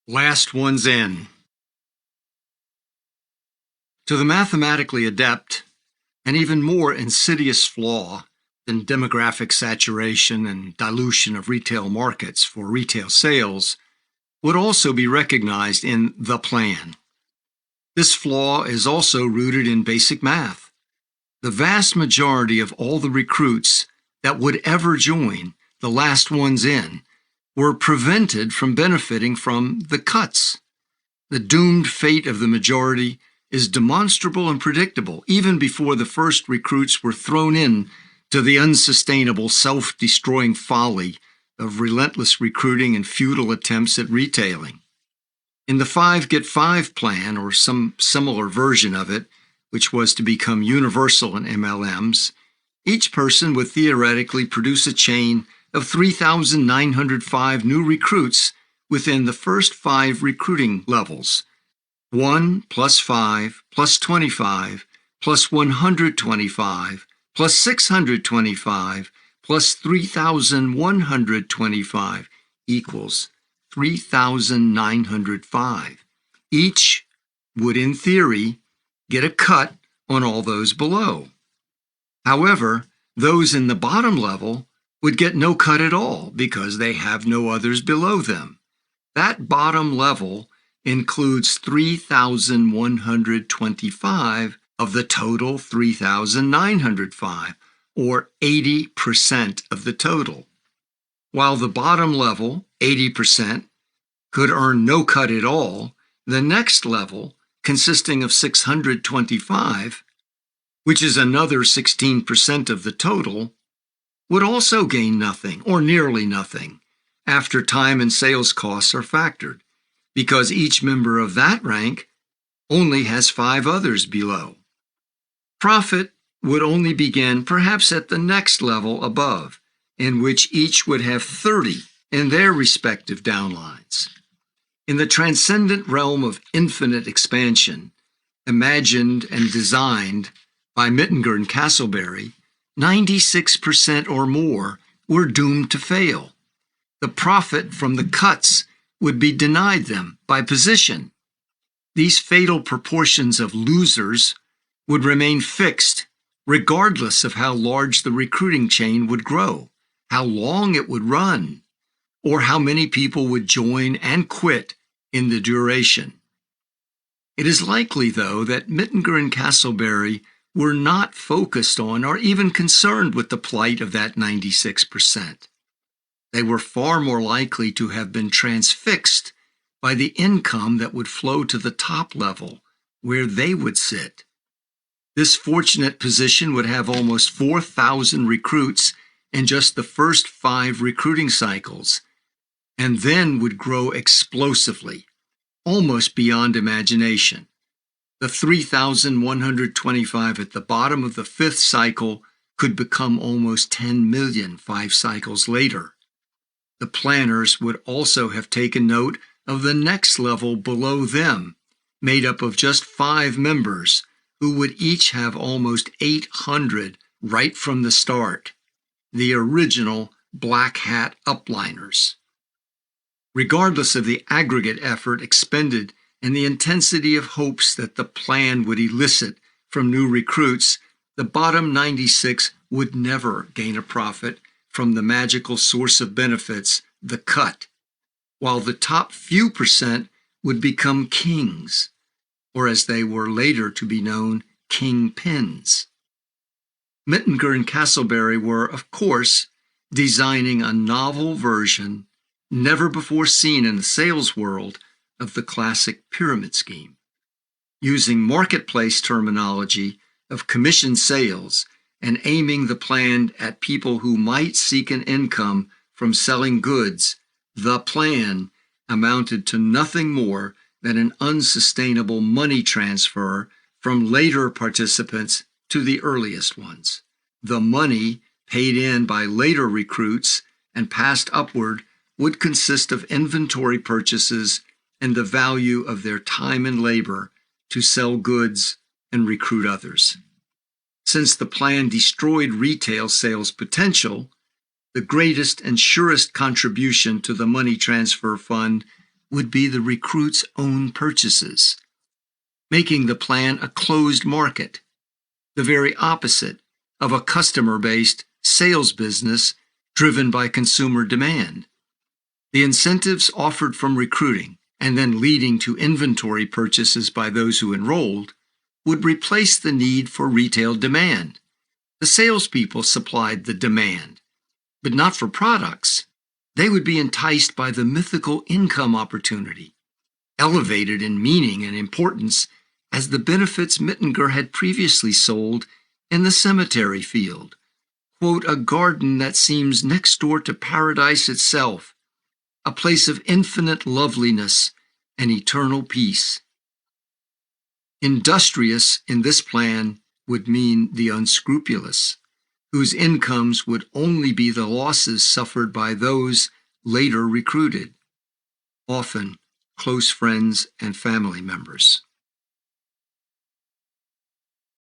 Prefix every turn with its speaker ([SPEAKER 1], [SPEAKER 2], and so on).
[SPEAKER 1] Last one's in. To the mathematically adept, an even more insidious flaw than demographic saturation and dilution of retail markets for retail sales would also be recognized in the plan. This flaw is also rooted in basic math. The vast majority of all the recruits that would ever join the last ones in were prevented from benefiting from the cuts. The doomed fate of the majority is demonstrable and predictable even before the first recruits were thrown in to the unsustainable self-destroying folly of relentless recruiting and futile attempts at retailing. In the 5-Get-5 plan, or some similar version of it, which was to become universal in MLMs, each person would theoretically produce a chain of 3,905 new recruits within the first 5 recruiting levels: 1 plus 5 plus 25 plus 125 plus 625 plus 3,125 equals 3,905. Each would, in theory, get a cut on all those below. However, those in the bottom level would get no cut at all because they have no others below them. That bottom level includes 3,125 of the total 3,905, or 80% of the total. While the bottom level, 80%, could earn no cut at all, the next level, consisting of 625, which is another 16% of the total, would also gain nothing, or nearly nothing, after time and sales costs are factored, because each member of that rank only has 5 others below. Profit would only begin perhaps at the next level above, in which each would have 30 in their respective downlines. In the transcendent realm of infinite expansion, imagined and designed by Mittinger and Castleberry, 96% or more were doomed to fail. The profit from the cuts would be denied them by position. These fatal proportions of losers would remain fixed regardless of how large the recruiting chain would grow, how long it would run, or how many people would join and quit in the duration. It is likely, though, that Mittinger and Castleberry were not focused on or even concerned with the plight of that 96%. They were far more likely to have been transfixed by the income that would flow to the top level, where they would sit. This fortunate position would have almost 4,000 recruits in just the first 5 recruiting cycles, and then would grow explosively, almost beyond imagination. The 3,125 at the bottom of the 5th cycle could become almost 10 million 5 cycles later. The planners would also have taken note of the next level below them, made up of just 5 members, who would each have almost 800 right from the start, the original black hat upliners. Regardless of the aggregate effort expended and the intensity of hopes that the plan would elicit from new recruits, the bottom 96 would never gain a profit from the magical source of benefits, the cut, while the top few percent would become kings, or as they were later to be known, kingpins. Mittinger and Castleberry were, of course, designing a novel version, never before seen in the sales world, of the classic pyramid scheme. Using marketplace terminology of commission sales and aiming the plan at people who might seek an income from selling goods, the plan amounted to nothing more than an unsustainable money transfer from later participants to the earliest ones. The money paid in by later recruits and passed upward would consist of inventory purchases and the value of their time and labor to sell goods and recruit others. Since the plan destroyed retail sales potential, the greatest and surest contribution to the money transfer fund would be the recruit's own purchases, making the plan a closed market, the very opposite of a customer-based sales business driven by consumer demand. The incentives offered from recruiting and then leading to inventory purchases by those who enrolled would replace the need for retail demand. The salespeople supplied the demand, but not for products. They would be enticed by the mythical income opportunity, elevated in meaning and importance as the benefits Mittinger had previously sold in the cemetery field. Quote, a garden that seems next door to paradise itself, a place of infinite loveliness and eternal peace. Industrious in this plan would mean the unscrupulous, whose incomes would only be the losses suffered by those later recruited, often close friends and family members.